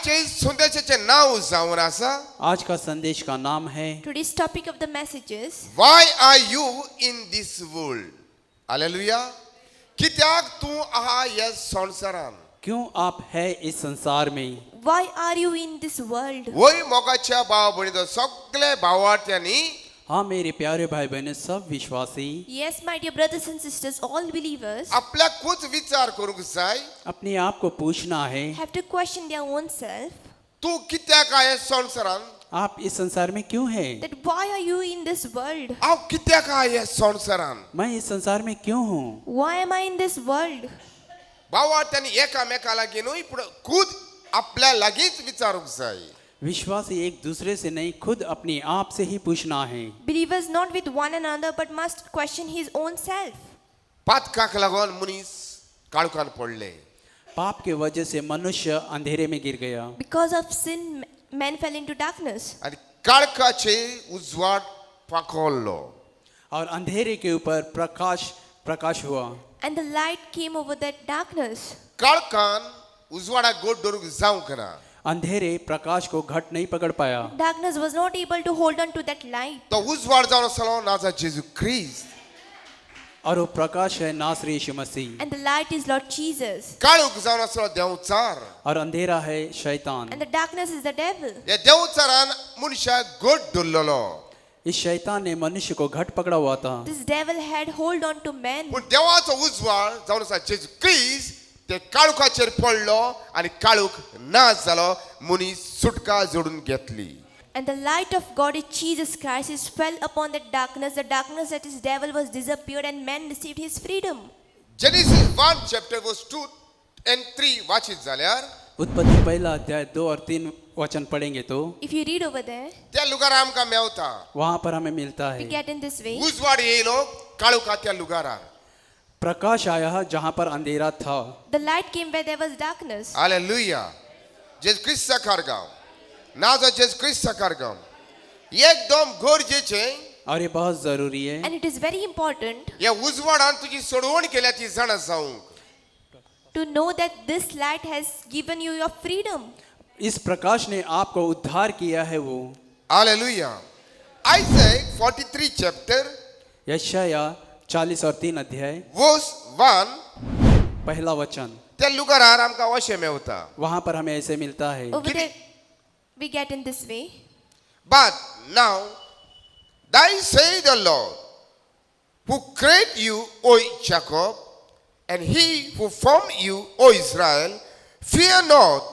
आजचे संदेशाचे नाव जावन आसा आज का संदेश का नाम है Today's topic of the message is Why are you in this world? Hallelujah. कित्याक तूं आहा ह्या संवसारान? क्यों आप है इस संसार में। why are you in this world? वय मोगाच्या भाव भयणीचो सगळे भावार्थ्यांनी हाँ मेरे प्यारे भाई बहन सब विश्वासी Yes, my dear brothers and sisters, all believers आपल्याकूच विचार करूंक जाय. अपने आप को पूछना है have to question their own self तूं कित्याक आहा ह्या संवसारान? आप इस संसार में क्यों हैं। that why are you in this world? हांव कित्याक आहा ह्या संवसारान? मैं इस संसार में क्यों हूँ। Why am I in this world? भावार्थ्यांनी एकामेका लागीं पुढे खुद आपल्या लागींच विचारूंक जाय. विश्वासी एक दूसरे से नहीं खुद अपने आप से ही पूछना है। Believers not with one another but must question his own self. पातकाक लागून मनीस काळुकान पडले. पाप के वजह से मनुष्य अंधेरे में गिर गया Because of sin, men fell into darkness. आणि काळकाचे उजवाड पाकोळ्ळो. और अंधेरे के ऊपर प्रकाश हुआ। And the light came over that darkness. काळकान उजवाडाक गोड धरूंक जावंक ना. अंधेरे प्रकाश को घट नहीं पकड़ पाया। Darkness was not able to hold on to that light. तो उजवाड जावन आसलो नाजा जेजू ख्रिस्त. और वो प्रकाश है नासरी यीशु मसीह। And the light is Lord Jesus. काळूक जावन आसलो देवचार. और अंधेरा है शैतान। And the darkness is the devil. या देवचारान मनशाक गोड धरलेलो. इस शैतान ने मनुष्य को घट पकड़ा हुआ था। This devil had hold on to men. पूण देवाचो उजवाड जावन आसा जेजू ख्रिस्त ते काळुकाचेर पडलो आनी काळूक नाश जालो. मनीस सुटका जोडून घेतली. And the light of God is Jesus Christ is fell upon that darkness. The darkness that is devil was disappeared and man received his freedom. Genesis 1 chapter verse 2 and 3 वाचित जाल्यार उत्पत्ति पहला अध्याय 2 और 3 वचन पढ़ेंगे तो If you read over there, त्या लुगार आमकां मेवता. वहां पर हमें मिलता we है get in this way. उजवाड येयलो काळुका त्या लुगारार. प्रकाश आया जहां पर अंधेरा था। The light came where there was darkness. Hallelujah. जेजू ख्रिस्त कारगांव. नाजा जेजू ख्रिस्त कारगांव. एकदम गरजेचें. और ये बहुत जरूरी है। And it is very important या उजवाडान तुजी सोडवण केल्याची जाणा जावंक. to know that this light has given you your freedom. इस प्रकाश ने आपको उद्धार किया है वो। हालेलुया. Isaiah 43 chapter यशाया 40 और 3 अध्याय verse 1 पहला वचन त्या लुगारार आमकां अशें मेवता. वहां पर हमें ऐसे मिलता है। Over there, we get in this way. But now, thus saith the Lord, who created you, O Jacob, and he who formed you, O Israel, fear not,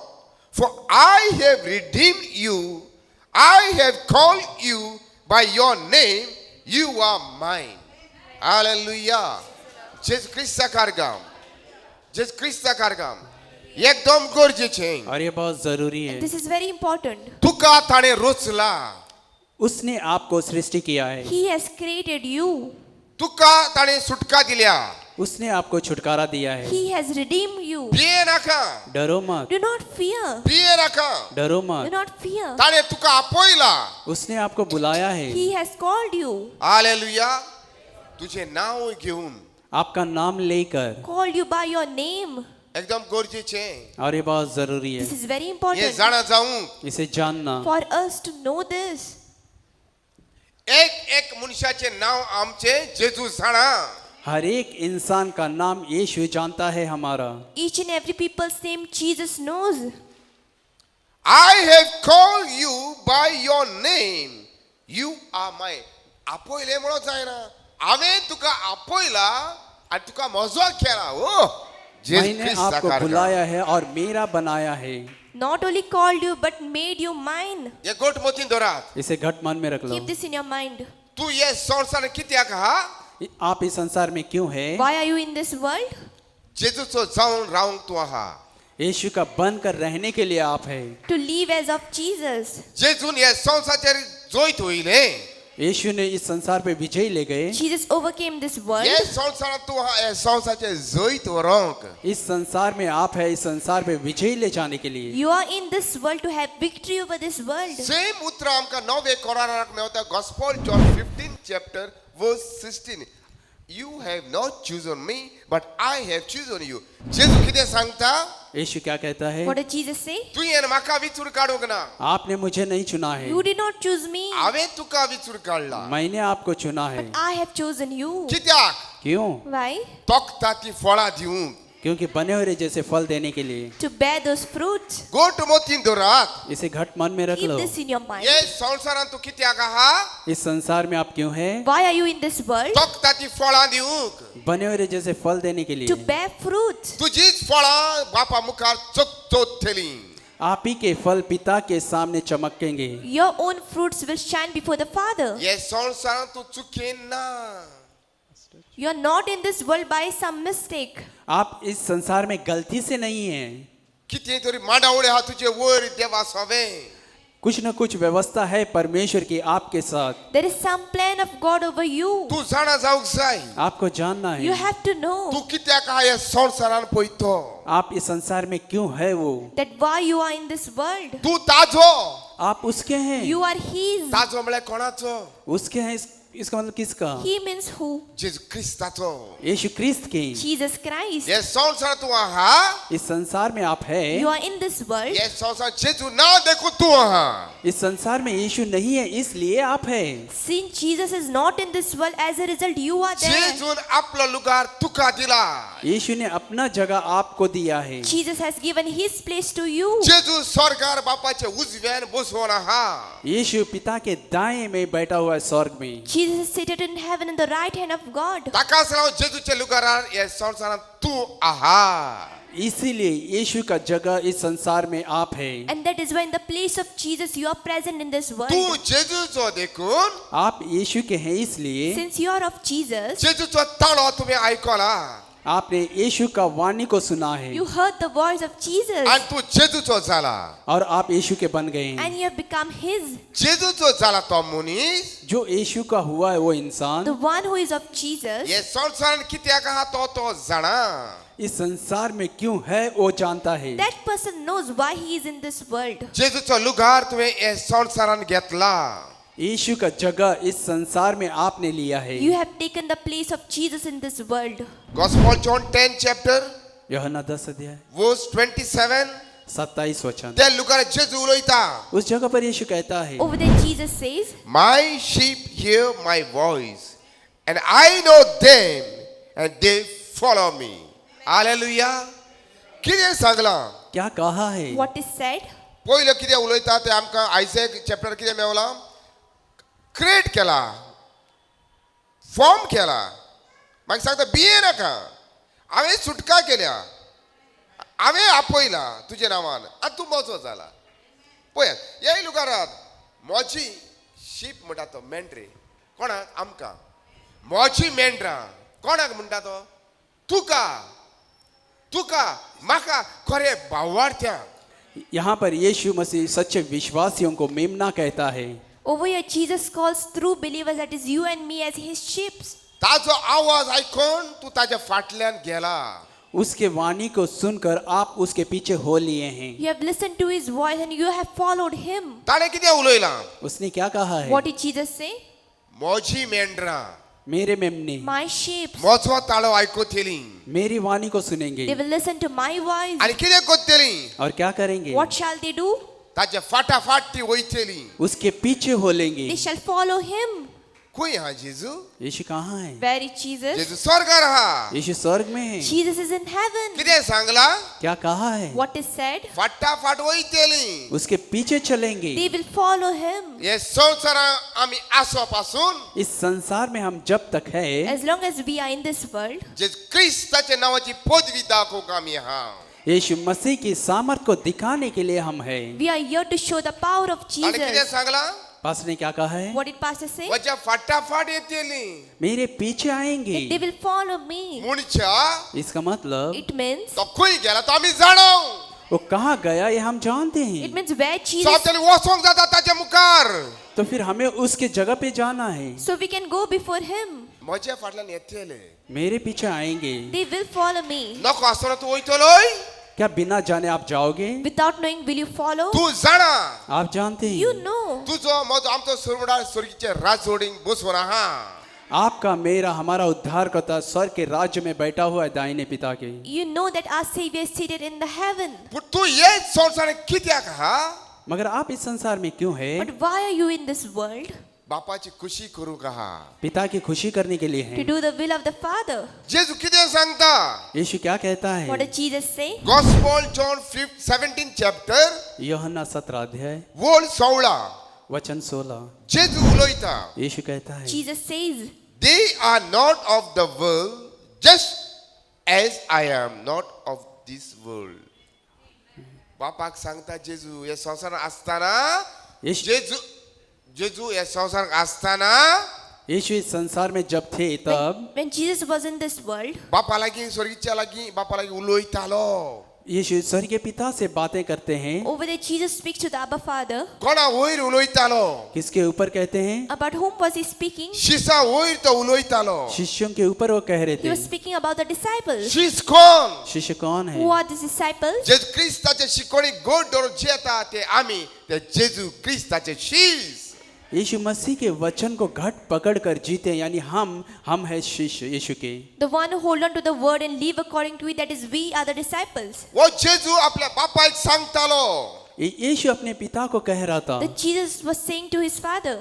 for I have redeemed you. I have called you by your name. You are mine. Hallelujah. जेजू ख्रिस्ता कारगाम. जेजू ख्रिस्ता कारगाम. एकदम गरजेचें. और ये बहुत जरूरी है। This is very important. तुका ताणे रचला. उसने आपको सृष्टि किया है। He has created you. तुका ताणे सुटका दिल्या. उसने आपको छुटकारा दिया है। He has redeemed you. भिये नाका. डरो मत, Do not fear. भिये नाका. डरो Do मत। not fear. ताणे तुका आपयला. उसने आपको बुलाया है। He has called you. Hallelujah. तुझे नाव घेऊन. आपका नाम लेकर। Called you by your name. एकदम गरजेचें. और ये बहुत जरूरी This है is very हे important जाणा जावंक. इसे जानना। for us to know this. एक मनशाचे नाव आमचे जेजू जाणा. हर एक इंसान का नाम यीशु जानता है हमारा। Each and every people's name Jesus knows. I have called you by your name. You are mine. आपयले म्हणून जायना. हांवें तुका आपयला आनी तुका म्हजो केला. ओ जेजू मैंने ख्रिस्त आपको कारगाम. बुलाया है और मेरा बनाया है। Not only called you but made you mine. हे गोट मोतीन दोरात. इसे घट मन में रख लो। Keep this in your mind. तू ये संसार कित्याक आहा? आप इस संसार में क्यों है। Why are you in this world? जेजूचो जावन रावंक तू आहा. यीशु का बन कर रहने के लिए आप है। To live as of Jesus. जेजून हे संसाराचेर जोयत वयले. यीशु ने इस संसार पे विजय ले गए। Jesus overcame this world. हे संसारांत तू आहा. हे संसाराचेर जोयत व्हरोंक. इस संसार में आप है इस संसार पे विजय ले जाने के लिए। You are in this world to have victory over this world. सेम उतर आमकां 9 कोराराक मेवता. Gospel John 15 chapter verse 16. You have not chosen me, but I have chosen you. जेजू किती सांगता यीशु क्या कहता है? What did Jesus say? तू येन माका विचूर काढोग ना आपने मुझे नहीं चुना है, You did not choose me, आवे तुका विचूर काढला मैंने आपको चुना है। but I have chosen you. कित्याक क्यों? Why? तोक्ताती फळा दिवून क्योंकि बने हुए जैसे फल देने के लिए। To bear those fruits. गोट मोतीन दोरात इसे घट मन में रख Keep low. this in your mind. ये संसारान तू कित्याक आहा इस संसार में आप क्यों हैं? Why are you in this world? तोक्ताती फळा दिवून बने हुए जैसे फल देने के To लिए। bear fruit. तुझीच फळा बापा मुखार चोक थेली आप ही के फल पिता के सामने चमकेंगे। Your own fruits will shine before the Father. ये संसारान तू चुकेन ना You are not in this world by some mistake. आप इस संसार में गलती से नहीं हैं। किती तरी मांडावळे हा तुझे वर देवा सवे कुछ न कुछ व्यवस्था है परमेश्वर की आपके साथ। There is some plan of God over you. तू जाणा जाऊक जाय आपको जानना You है have to तू know कित्याक हा ये संसारान पयतो आप इस संसार में क्यों है वो। that why you are in this world. तू ताजो आप उसके हैं। You are His. ताजो म्हळ्यार कोणाचो उसके हैं इसका मतलब किसका? He means who? जेजू ख्रिस्ताचो यीशु क्रिस्त के। Jesus Christ. ये संसार तू आहा इस संसार में आप हैं। You are in this world. ये संसार जेजू ना देखो तू आहा इस संसार में यीशु नहीं है इसलिए आप हैं। Since Jesus is not in this world, as a result, you are there. जेजून आपलं लुगार तुका दिला यीशु ने अपना जगह आपको दिया है। Jesus has given His place to you. जेजू स्वर्गार बापाचे उजव्यान बसवून आहा यीशु पिता के दाएं में बैठा हुआ है स्वर्ग में। Jesus is seated in heaven in the right hand of God. ताकाच राव जेजूचे लुगारार ये संसारान तू आहा इसीलिए यीशु का जगह इस संसार में आप हैं। And that is why in the place of Jesus you are present in this world. तू जेजूचो देखून आप यीशु के हैं इसलिए Since you are of Jesus, जेजूचो ताळो तुम्ही ऐकला आपने यीशु का वाणी को सुना है you heard the voice of Jesus आणि तू जेजूचो जाला और आप यीशु के बन गए हैं। and you have become His. जेजूचो जाला तो मनीस जो यीशु का हुआ है वो इंसान The one who is of Jesus, ये संसारान कित्याक आहा तो जाणा इस संसार में क्यों है वो जानता है। that person knows why he is in this world. जेजूचो लुगार तुम्ही ये संसारान घेतला यीशु का जगह इस संसार में आपने लिया है। You have taken the place of Jesus in this world. Gospel John 10 chapter यूहन्ना 10 अध्याय verse 27 27 वचन। त्या लुगार जेजू उलयता उस जगह पर यीशु कहता है Over there Jesus says, My sheep hear my voice and I know them and they follow me. Hallelujah. कितें सांगला क्या कहा है? what is said? पयलो कितें उलयता ते आमकां आयझॅक चॅप्टर कितें मेवला क्रिएट केला फॉर्म केला म्हाका सांगता भिये नाका हांवें सुटका केल्या हांवें आपयला तुज्या नांवान आनी तूं म्हजो जाला पळयात ह्याय लुगारांत म्हजी शीप म्हणटा तो मेंढरे कोणाक आमकां म्हजी मेंढरां कोणाक म्हणटा तो तुका तुका म्हाका खरें भावार्थ्यांक यहाँ पर यीशु मसीह सच्चे विश्वासियों को मेमना कहता है। Over here Jesus calls true believers, that is you and me, as His sheep. ताजो आवाज ऐकून तू ताच्या फाटल्यान गेला उसके वाणी को सुनकर आप उसके पीछे हो लिए हैं। You have listened to His voice and you have followed Him. ताणे कितें उलयला उसने क्या कहा है? What did Jesus say? म्हजी मेंढरां मेरे मेमने My sheep, म्हजो ताळो आयकतली मेरी वाणी को सुनेंगे they will listen to my voice. आनी कितें करतली और क्या करेंगे? What shall they do? ताचे फाटाफाट ती वयतली उसके पीछे हो लेंगे। They shall follow Him. खंय हा जेजू यीशु कहाँ है? Where is Jesus? जेजू स्वर्गार हा यीशु स्वर्ग में है। Jesus is in heaven. कितें सांगला क्या कहा है? What is said? फाटाफाट वयतली उसके पीछे चलेंगे। They will follow Him. हे संवसारां आमी आसो पासून इस संसार में हम जब तक है As long as we are in this world, जे क्रिस्ताच्या नावाची पदवी दाखोवंक आमी हा यीशु मसीह की सामर्थ को दिखाने के लिए हम है। we are here to show the power of आनी कितें Jesus. सांगला पास ने क्या कहा है? What did Pastor say? म्हज्या फाटाफाट येतली मेरे पीछे आएंगे। They will follow me. मुनच्या इसका मतलब It means, तो खंय गेला तो आमी जाणव वो कहाँ गया ये हम जानते it हैं। means where सो Jesus, आपल्याला वचोंक जाता ताच्या मुखार तो फिर हमें उसके जगह पे जाना है। so we can go before Him. म्हज्या फाटल्यान येतले मेरे पीछे आएंगे। They will follow me. नको आसतना तूं वयतलोय क्या बिना जाने आप जाओगे? Without knowing, will you follow? तूं जाणा आप जानते You हैं know. तुजो म्हजो आमचो सुरमडार सुरगीचे राज जोडींक बसवून आहा आपका मेरा हमारा उद्धारकर्ता स्वर्ग के राज्य में बैठा हुआ है दाहिने पिता के। You know that our Savior is seated in the heaven. तू ये संसार कित्या कहा मगर आप इस संसार में क्यों है? But why are you in this world? बापाची खुशी करू कहा पिता की खुशी करने के लिए To है। do the will of the Father. जेजू किती सांगता यीशु क्या कहता What है? did Jesus say? Gospel John 17 chapter यूहन्ना 17 अध्याय वोल 16 वचन 16 जेजू उलोयता यीशु कहता है, Jesus says, they are not of the world just as I am not of this world. बापाक सांगता जेजू या संसार असताना यीशु जेजू या संसार असताना यीशु इस संसार में जब थे तब when Jesus was in this world, बापा लागी स्वर्गीच्या लागी बापा लागी उलोयतालो यीशु स्वर्गीय पिता से बातें करते हैं। over there Jesus speaks to the Abba Father. कोणा वयर उलोयतालो किसके ऊपर कहते हैं? About whom was he speaking? शिसा वयर तो उलोयतालो शिष्यों के ऊपर वो कह रहे He थे। was speaking about the disciples. शिस कोण शिष्य कौन है? Who are these disciples? जेजू ख्रिस्ताचे शिकवणी गोड धरून जेता ते आम्ही ते जेजू ख्रिस्ताचे शीस यीशु मसीह के वचन को घट पकड़ कर जीते, यानी हम है शिष्य यीशु के। The one who hold on to the word and live according to it, that is we are the disciples. वो जेजू आपल्या बापाक सांगतालो यीशु अपने पिता को कह रहा था, That Jesus was saying to his Father,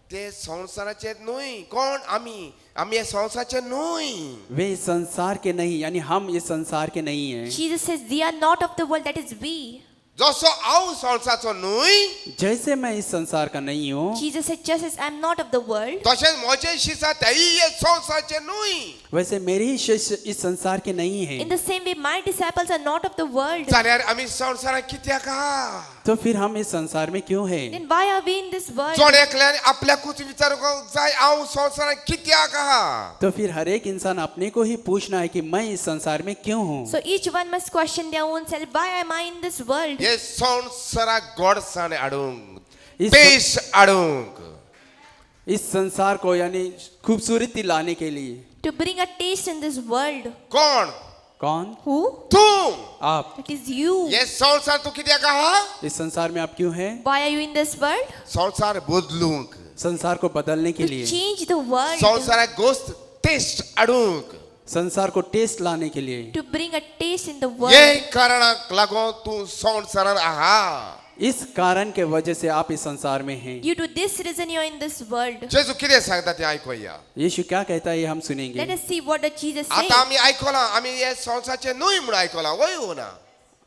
ते संसाराचे न्हय कोण आम्ही या संसाराचे न्हय वे इस संसार के नहीं, यानी हम इस संसार के नहीं हैं। Jesus says, they are not of the world, that is we. जसो हांव संसाराचो न्हय जैसे मैं इस संसार का नहीं हूँ, Jesus said, just as I am not of the world, तशेंच म्हजे शिसा तेय या संसाराचे न्हय वैसे मेरे ही शिष्य इस संसार के नहीं in हैं। the same way my disciples are not of the world. जाल्यार आमी संसाराक कित्याक आहा तो फिर हम इस संसार में क्यों हैं? Then why are we in this world? जोड एकल्यान आपल्याकूच विचारूंक जाय हांव संसाराक कित्याक आहा तो फिर हर एक इंसान अपने को ही पूछना है कि मैं इस संसार में क्यों हूँ। So each one must question their own self, why am I in this world? हे संसाराक गोडसाण हाडूंक इस पेश हाडूंक इस संसार को यानी खूबसूरती लाने के लिए To bring a taste in this world. कोण कौन? Who? तू आप। It is you. हे संसार तू कित्याक आहा इस संसार में आप क्यों हैं? Why are you in this world? संसार बदलूंक संसार को बदलने के To लिए, change the world. संसाराक गोष्ट टेस्ट हाडूंक संसार को टेस्ट लाने के लिए। To bring a taste in the hey world. कारणाक लागून तू संसारान आहा इस कारण के वजह से आप इस संसार में हैं। Due to this reason you are in this world. जेजू कितें सांगता तें आयकुया यीशु क्या कहता है ये हम Let सुनेंगे। us see what the Jesus says. आता आमी आयकला आमी हे संसाराचे न्हय म्हूण आयकला वय हो ना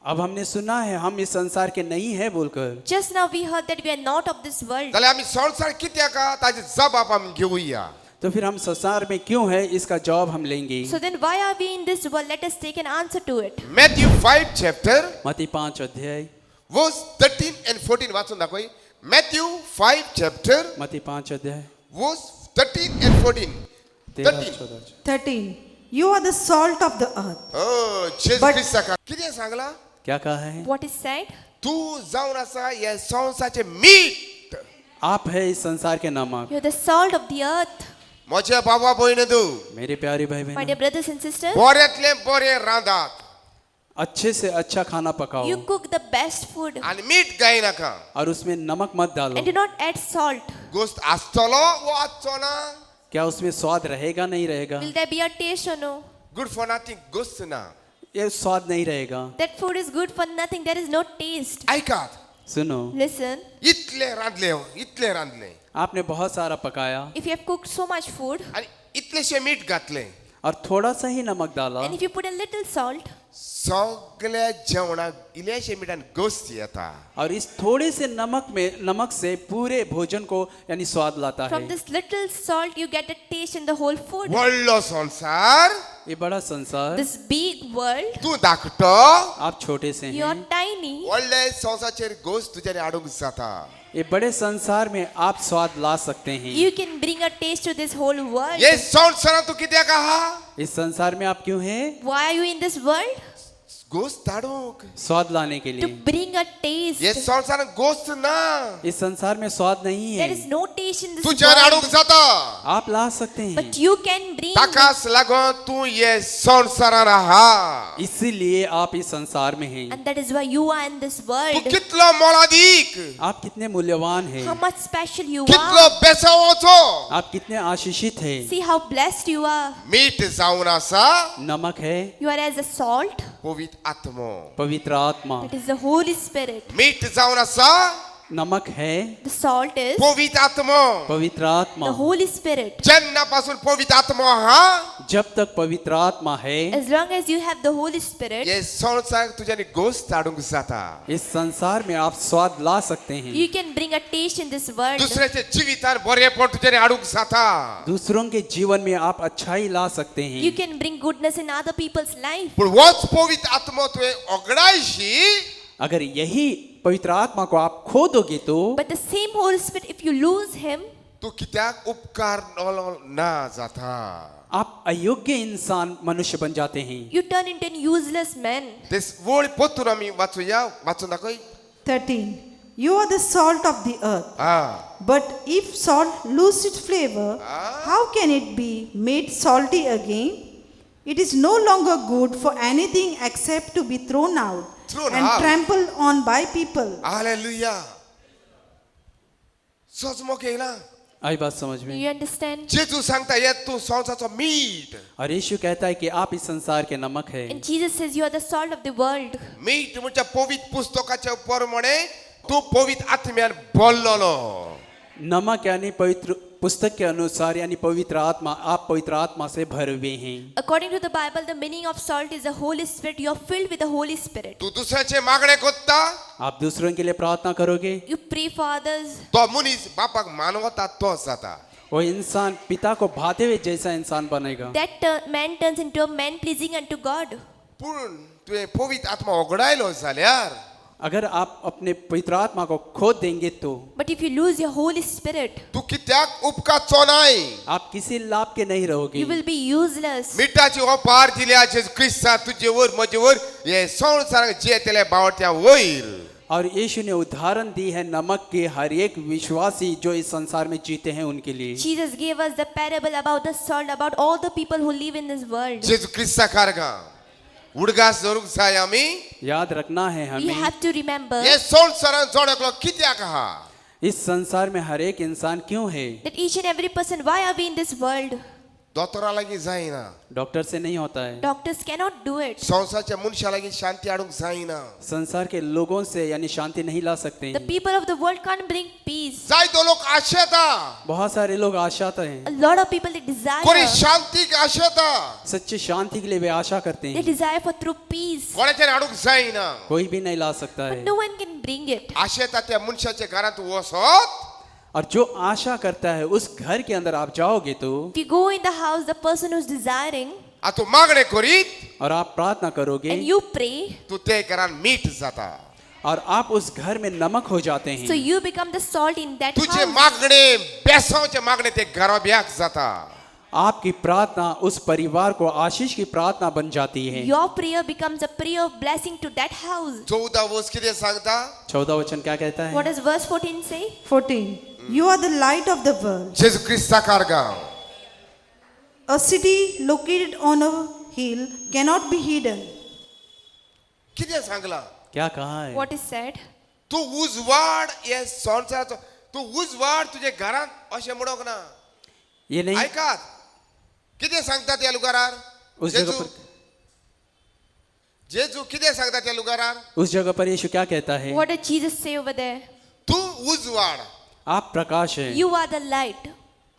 अब हमने सुना है हम इस संसार के नहीं है बोलकर, Just now we heard that we are not of this world. जाल्यार आमी संसार कित्याक आहा ताजे जबाब आमी घेवया तो फिर हम संसार में क्यों है इसका जवाब हम लेंगे। So then why are we in this world? Let us take an answer to it. Matthew 5 chapter मत्ती 5 अध्याय वर्स 13 and 14 वाचून दाखय मॅथ्यू 5 चॅप्टर मत्ती 5 अध्याय verse 13 and 14 13 13. You are the salt of the earth. ओ जेजू But- ख्रिस्ताक कितें सांगला क्या कहा है? What is said? तू जावन आसा हे संसाराचे मीठ आप है इस संसार के नमक। You are the salt of the earth. म्हजे बाबा भयण तू मेरे प्यारे भाई My बहन, dear brothers and sisters, बरेंतले बरें रांदात अच्छे से अच्छा खाना पकाओ you cook the best food आनी मीठ गायनाका और उसमें नमक मत डालो। and do not add salt. गोष्ट आसतलो वो आसचो ना क्या उसमें स्वाद रहेगा नहीं रहेगा? Will there be a taste or no? Good for nothing गोष्ट ना ये स्वाद नहीं रहेगा। That food is good for nothing. There is no taste. ऐकात सुनो, Listen, इतले रांदले आपने बहुत सारा पकाया if you have cooked so much food आणि इतलेशे मीठ घातले और थोड़ा सा ही नमक डाला, and if you put a little salt, सगळ्या जेवणाक इल्लेशे मिठान गोष्ट येता और इस थोड़े से नमक से पूरे भोजन को यानी स्वाद लाता from है। this little salt you get a taste in the whole food. व्हडलो संसार ये बड़ा संसार, This big world, तू धाकटो आप छोटे से you are हैं। tiny. व्हडले संसाराचेर गोष्ट तुज्यानी हाडूंक जाता ये बड़े संसार में आप स्वाद ला सकते हैं। You can bring a taste to this whole world. हे संसारान तू कित्याक आहा इस संसार में आप क्यों हैं? Why are you in this world? गोश्त ताड़ूक स्वाद लाने के to लिए। bring a taste. ये संसार गोश्त ना इस संसार में स्वाद नहीं There है, is no taste in this तू चाहे आड़ूक world, जाता आप ला सकते हैं। but you can bring. ताकास लगो तू ये संसार रहा इसीलिए आप इस संसार में हैं। And that is why you are in this तू world. कितलो मोलादिक आप कितने मूल्यवान हैं, How much special you कितलो are. बेसाओ छो आप कितने आशीषित हैं। See how blessed you are. मीट जाऊना सा नमक है, You are as a salt. पवित्र आत्मा पवित्र आत्मा। That is the Holy Spirit. मीट जाऊना सा नमक है, The salt is पवित्र आत्मा पवित्र आत्मा। the Holy Spirit. जन्नापासून पवित्र आत्मा हा जब तक पवित्र आत्मा है, As long as you have the Holy Spirit, ये संसार तुझे गोश्त ताड़ूक जाता इस संसार में आप स्वाद ला सकते हैं। you can bring a taste in this world. दुसरे चे जीवितान बरे पण तुझे आड़ूक जाता दूसरों के जीवन में आप अच्छाई ला सकते You हैं। can bring goodness in other people's life. पण वच पवित्र आत्मा तुझे ओगडायशी अगर यही पवित्र आत्मा को आप खो दोगे तो But the same Holy Spirit, if you lose Him, तू कित्याक उपकार ना जाता आप अयोग्य इंसान मनुष्य बन जाते हैं। you turn into an useless man. तेस वोळी पोतून आम्ही वाचूया वाचून दाखय 13. You are the salt of the earth. हा But if salt lose its flavor, how can it be made salty again? It is no longer good for anything except to be thrown out Thrown and out. trampled on by people. Hallelujah सोच केला आई बात समझ में। You understand? जेजू सांगता ये तू संसारचो मीठ और यीशु कहता है कि आप इस संसार के नमक है। And Jesus says you are the salt of the world. मीठ म्हणजे पवित्र पुस्तकाच्या प्रमाणे तू पवित्र आत्म्यान बोललो नमक यानी पवित्र पुस्तक के अनुसार यानी पवित्र आत्मा, आप पवित्र आत्मा से भरे हुए हैं। According to the Bible, the meaning of salt is the Holy Spirit. You are filled with the Holy Spirit. तू दुसऱ्याचे मागणे कोत्ता आप दूसरों के लिए प्रार्थना करोगे, You pray for others. तो मुनीस बापाक मानवता तो जाता वो इंसान पिता को भाते हुए जैसा इंसान बनेगा। Man turns into a man pleasing unto God. पूर्ण तुझे पवित्र आत्मा ओगडायलो जाल्यार अगर आप अपने पवित्र आत्मा को खो देंगे तो But if you lose your Holy Spirit, तू कित्याक उपकारचो नाही आप किसी लाभ के नहीं रहोगे। you will be useless. मिठाची ओपार दिल्या जेजू ख्रिस्ता तुझेवर म्हजेवर हे संसाराक जे तेले बावट्या वयर और यीशु ने उदाहरण दी है नमक के हर एक विश्वासी जो इस संसार में जीते हैं उनके लिए। Jesus gave us the parable about the salt, about all the people who live in this world. जेजू ख्रिस्ता कारगा उडगास जरूक जाय आमी याद रखना है We हमें, have to remember हे संसारान जोडकलो कित्याक हा इस संसार में हर एक इंसान क्यों है। that each and every person, why are we in this world? दोतोरा लागी जायना डॉक्टर से नहीं होता है, Doctors cannot do it. संसारच्या मनशा लागी शांती हाडूंक जायना संसार के लोगों से यानी शांति नहीं ला सकते The हैं। people of the world can't bring peace. जाय तो लोक आशेता बहुत सारे लोग आशाते हैं, A lot of people, they कोणी desire. शांतीक आशेता सच्ची शांति के लिए वे आशा करते They हैं। desire for true peace. कोणाच्यान हाडूंक जायना कोई भी नहीं ला सकता But है। no one can bring it. आशेता त्या मनशाच्या घरात वसत और जो आशा करता है उस घर के अंदर आप जाओगे तो If you go in the house, the person who's desiring, आ तू मागणे करीत और आप प्रार्थना करोगे and you pray, तू ते घरान मीठ जाता और आप उस घर में नमक हो जाते so हैं। you become the salt in that तुझे house. मागणे बेसावचे मागणे ते घराब्याक जाता आपकी प्रार्थना उस परिवार को आशीष की प्रार्थना बन जाती है। Your prayer becomes a prayer of blessing to that house. 14 वर्ष किती सांगता 14 वचन क्या कहता What है? does verse 14 say? 14. You are the light of the world. Jeju ख्रिस्ता Karga A city located on a hill cannot be hidden. किती सांगला क्या कहा है? What is said? तू उजवाड ये संसाराचो तू उजवाड तुझे घरात अशें म्हणोक ना ये नहीं ऐकात किती सांगता त्या लुगारार उस जगह पर जेजू किती सांगता त्या लुगारार उस जगह पर यीशु क्या कहता है? What did Jesus say over there? तू उजवाड आप प्रकाश है You are the light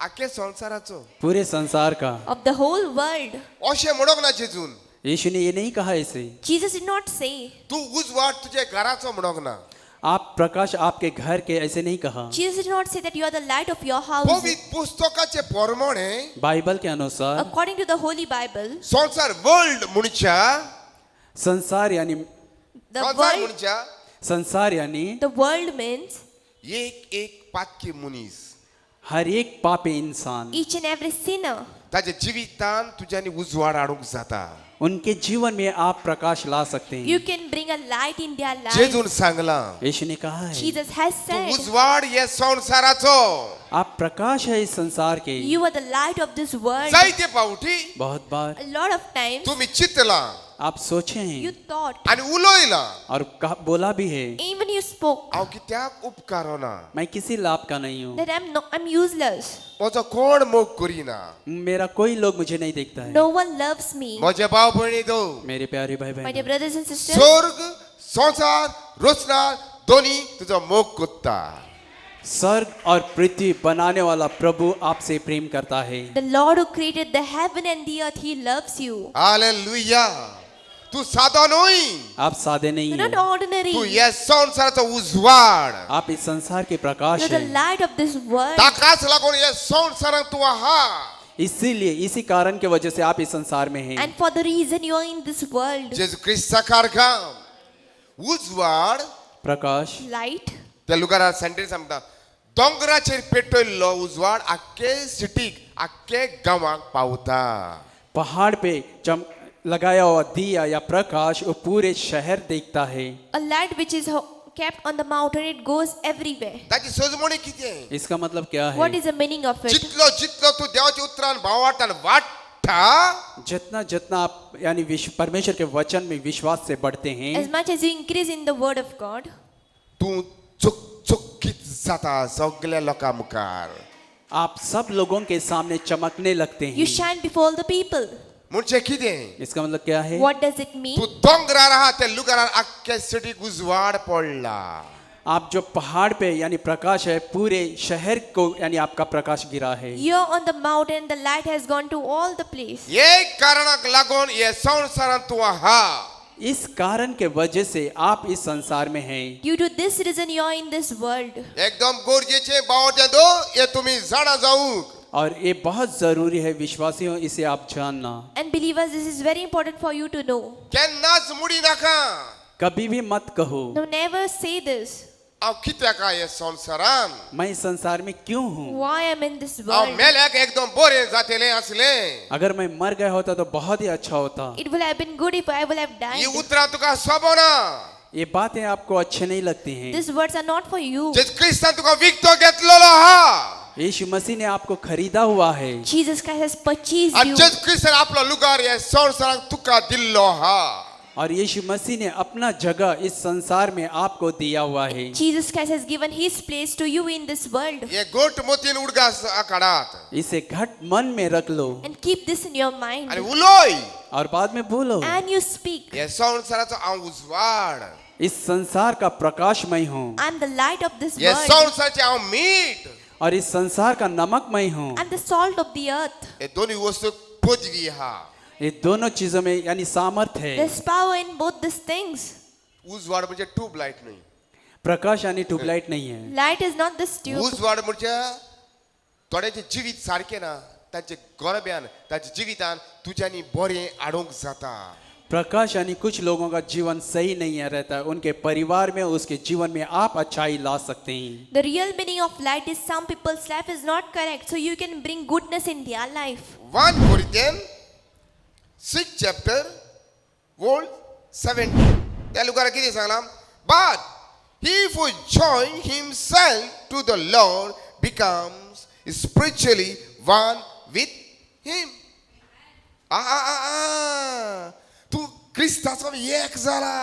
आखे संसाराचो पूरे संसार का। of the whole world. अशें म्हणोक ना जेजून यीशु ने ये नहीं कहा इसे। Jesus did not say. तू उजवाड तुझे घराचो म्हणोक ना आप प्रकाश आपके घर के ऐसे नहीं कहा। Jesus did not say that you are the light of your house. पवित्र पुस्तकाचे प्रमाणे बाइबल के अनुसार According to the Holy Bible, संसार वर्ल्ड म्हणच्या संसार यानी संसार यानी the world means एक पाक्की मुनीस हर एक पापी इंसान each and every sinner. ताजे जिवितान तुझ्यानी उजवाड आणूंक जाता उनके जीवन में आप प्रकाश ला सकते You हैं। can bring a light in their life. जेजून सांगला यीशु ने कहा है Jesus has तू said, उजवाड हे संसाराचो आप प्रकाश है इस संसार के। you are the light of this world. जायते पावटी बहुत बार A lot of times, तुम्ही चितला आप सोचे you हैं thought, आणि उलोयला और बोला भी है even you spoke, हांव कित्याक उपकार होना मैं किसी लाभ का नहीं हूँ, that I'm useless. म्हजो कोण मोग करिना मेरा कोई लोग मुझे नहीं देखता है। No one loves me. म्हजे भाव भयणी दो मेरे प्यारे भाई My dear बहन, brothers and sisters, स्वर्ग संसार रचना दोन्ही तुझो मोग कोत्ता स्वर्ग और पृथ्वी बनाने वाला प्रभु आपसे प्रेम करता है। the Lord who created the heaven and the earth, He loves you. Hallelujah तू साधा न्हय आप सादे नहीं You're not हैं, ordinary. तू हे संसाराचो उजवाड आप इस संसार के प्रकाश You're the हैं। light of this world. ताकाच लागून हे संसाराक तू आहा इसीलिए इसी कारण के वजह से आप इस संसार में हैं। And for the reason you are in this world, जेजू क्रिस्ता कारकाम उजवाड प्रकाश light, त्या लुकारार सेंटेंस सांगता दोंगराचेर पेटयल्लो उजवाड आख्खे सिटीक आख्खे गांवाक पावता पहाड़ पे लगाया हुआ दिया या प्रकाश वो पूरे शहर देखता है। a light which is kept on the mountain, it goes everywhere. ताची सजमणी कितें इसका मतलब क्या What है? is the meaning of it? जितलो जितलो तू देवाच्या उतरान भावार्थान वाडटा जितना जितना आप यानी परमेश्वर के वचन में विश्वास से बढ़ते हैं, As much as you increase in the word of God, तू चुकचुकीत जाता सगळ्या लोकां मुखार आप सब लोगों के सामने चमकने लगते you हैं। shine before the people. म्हणजे कितें इसका मतलब क्या है? What does it mean? तू दोंगरार आहा त्या लुकारार आख्खे सिटीक उजवाड पडला आप जो पहाड़ पे यानी प्रकाश है पूरे शहर को यानी आपका प्रकाश गिरा है। You're on the mountain, the light has gone to all the place. हे कारणाक लागून हे संसारांत तू आहा इस कारण के वजह से आप इस संसार में हैं। Due to this reason, you're in this world. एकदम गरजेचे भावार्थ्या दो हे तुम्ही जाणा जावूंक और ये बहुत जरूरी है विश्वासियों, इसे आप जानना। And believers, this is very important for you to know. केन्नाच मुडी नाका कभी भी मत कहो No, never say this. हांव कित्याक हे संसारान मैं इस संसार में क्यों हूँ। Why I'm in this हांव world? मेल्याक एकदम बरें जातलें आसलें अगर मैं मर गया होता तो बहुत ही अच्छा होता। It would have been good if I would have he died. उतरां तुका सोबना ये बातें आपको अच्छे नहीं लगती हैं। These words are not for you. जेस क्रिस्तान तुका विकतो घेतलेलो आहा यीशु मसीह ने आपको खरीदा हुआ है। Jesus Christ has purchased आनी you. जेस क्रिस्तान आपलो लुगार हे संसाराक तुका दिल्लो आहा और यीशु मसीह ने अपना जगह इस संसार में आपको दिया हुआ है। Jesus Christ has given His place to you in this world. हे गोट मोतीन उडगा आकाडात इसे घट मन में रख लो And keep this in your mind. आनी उलोय और बाद में बोलो, And you speak. हे संसाराचो हांव उजवाड इस संसार का प्रकाश मैं हूँ I'm the light of this hey world. संसाराचे हांव मीठ और इस संसार का नमक मैं हूँ। I'm the salt of the earth. हे दोन्ही वस्तू पदवी आहा ये दोनों चीजों में यानी सामर्थ है। There's power in both these things. उजवाड म्हणजे ट्यूबलाइट न्हय प्रकाश यानी ट्यूबलाइट नहीं है। Light is not this tube. उजवाड म्हणजे थोड्याचे जिवीत सारखे ना तांचे गरब्यान तांच्या जिवितान तुज्यानी बरें आडोंक जाता प्रकाश यानी कुछ लोगों का जीवन सही नहीं है रहता है, उनके परिवार में उसके जीवन में आप अच्छाई ला सकते हैं। The real meaning of light is some people's life is not correct, so you can bring goodness in their life. 1 Corinthians 6 chapter verse 17 त्या लुकारा कितें सांगलां but he who join himself to the Lord becomes spiritually one with him. तू क्रिस्ताचो एक जाला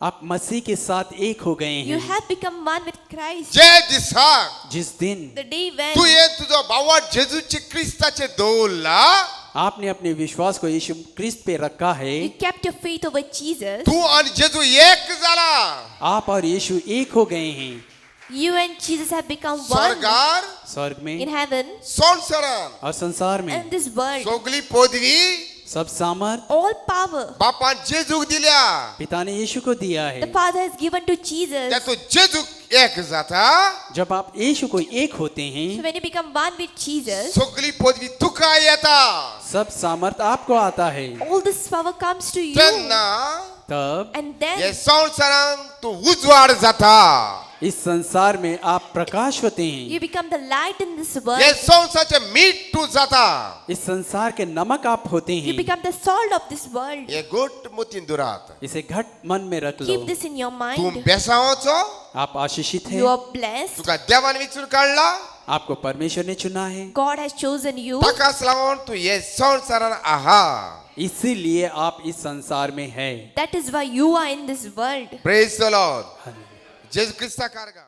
आप मसीह के साथ एक हो गए You हैं। have become one with Christ. जे दिसाक जिस दिन The day when तू हे तुजो भावार जेजूचे क्रिस्ताचे दवरला आपने अपने विश्वास को यीशु क्रिस्त पे रखा है, you kept your faith over Jesus, तू आनी जेजू एक जाला आप और यीशु एक हो गए हैं। you and Jesus have become one स्वर्गार स्वर्ग in में heaven संसारान और संसार में and this world. सगली पदवी सब सामर्थ All power बापान जेजूक दिल्या पिता ने यीशु को दिया है। the Father has given to त्या Jesus. तू जेजूक एक जाता जब आप यीशु को एक होते So हैं, when you become one with Jesus, सगली पदवी तुका येता सब सामर्थ आपको आता है। all this power comes to you. तेन्ना तब And हे then संसारान तू उजवाड जाता इस संसार में आप प्रकाश होते हैं। You become the light in this world. Yes, so such a meat to zata. इस संसार के नमक आप होते You हैं। become the salt of this world. Ye gut mutindurat. इसे घट मन में रख लो। Keep this in your Tum mind. besaocho, आप आशीषित You हैं। are blessed. tuka devan vichur kalla. आपको परमेश्वर ने चुना है। God has chosen you. Takas lamon tu yes son saran aha. इसीलिए आप इस संसार में हैं। That is why you are in this world. Praise the Lord. Jesus Christ karga.